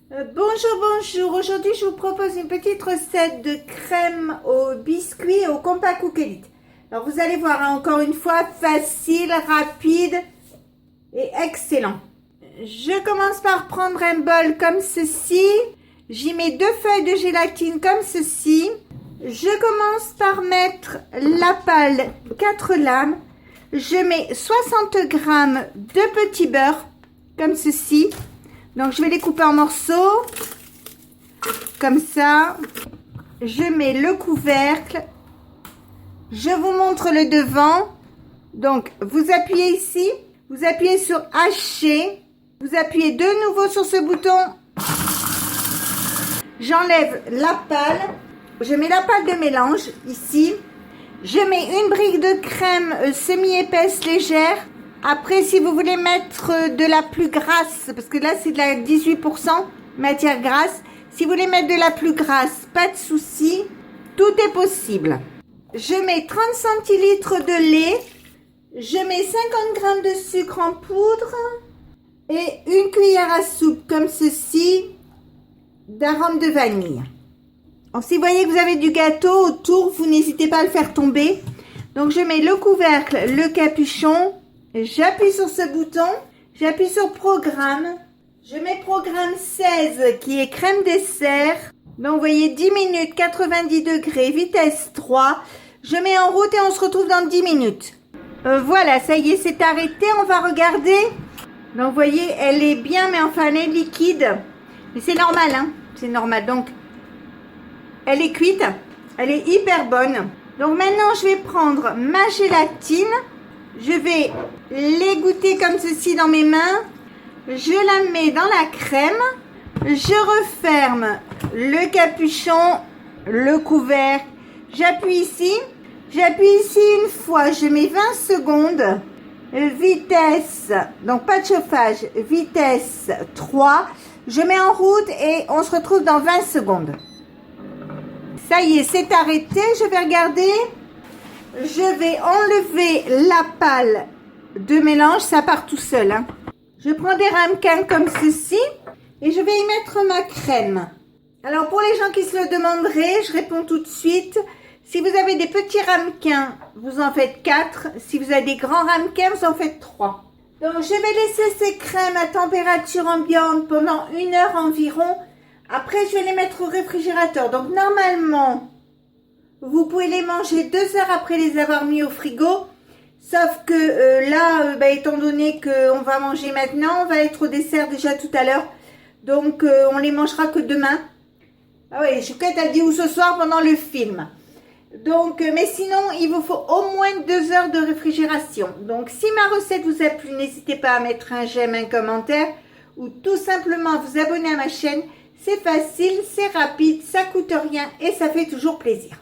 Bonjour. Aujourd'hui, je vous propose une petite recette de crème au biscuit et au compas Cook Elite. Alors, vous allez voir, encore une fois, facile, rapide et excellent. Je commence par prendre un bol comme ceci. J'y mets 2 feuilles de gélatine comme ceci. Je commence par mettre la pâle 4 lames. Je mets 60 g de petit beurre comme ceci. Donc, je vais les couper en morceaux, comme ça. Je mets le couvercle. Je vous montre le devant. Donc, vous appuyez ici. Vous appuyez sur hacher. Vous appuyez de nouveau sur ce bouton. J'enlève la pâle. Je mets la pâle de mélange ici. Je mets une brique de crème semi-épaisse légère. Après, si vous voulez mettre de la plus grasse, parce que là, c'est de la 18% matière grasse. Si vous voulez mettre de la plus grasse, pas de souci. Tout est possible. Je mets 30 centilitres de lait. Je mets 50 g de sucre en poudre. Et une cuillère à soupe, comme ceci, d'arôme de vanille. Alors, si vous voyez que vous avez du gâteau autour, vous n'hésitez pas à le faire tomber. Donc, je mets le couvercle, le capuchon. J'appuie sur ce bouton, j'appuie sur programme, je mets programme 16 qui est crème dessert. Donc vous voyez 10 minutes, 90 degrés, vitesse 3. Je mets en route et on se retrouve dans 10 minutes. Voilà, ça y est, c'est arrêté, on va regarder. Donc vous voyez, elle est bien, mais enfin elle est liquide. Mais c'est normal, hein, c'est normal. Donc, elle est cuite, elle est hyper bonne. Donc maintenant, je vais prendre ma gélatine. Je vais l'égoutter comme ceci dans mes mains. Je la mets dans la crème. Je referme le capuchon, le couvercle. J'appuie ici. J'appuie ici une fois. Je mets 20 secondes. Vitesse, donc pas de chauffage. Vitesse 3. Je mets en route et on se retrouve dans 20 secondes. Ça y est, c'est arrêté. Je vais regarder. Je vais enlever la pâle de mélange, ça part tout seul. Hein. Je prends des ramequins comme ceci et je vais y mettre ma crème. Alors pour les gens qui se le demanderaient, je réponds tout de suite. Si vous avez des petits ramequins, vous en faites 4. Si vous avez des grands ramequins, vous en faites 3. Donc je vais laisser ces crèmes à température ambiante pendant 1 heure environ. Après, je vais les mettre au réfrigérateur. Donc normalement, vous pouvez les manger 2 heures après les avoir mis au frigo. Sauf que là, étant donné qu'on va manger maintenant, on va être au dessert déjà tout à l'heure. Donc, on les mangera que demain. Ah oui, Chouquette a dit ou ce soir pendant le film. Donc, mais sinon, il vous faut au moins 2 heures de réfrigération. Donc, si ma recette vous a plu, n'hésitez pas à mettre un j'aime, un commentaire. Ou tout simplement vous abonner à ma chaîne. C'est facile, c'est rapide, ça coûte rien et ça fait toujours plaisir.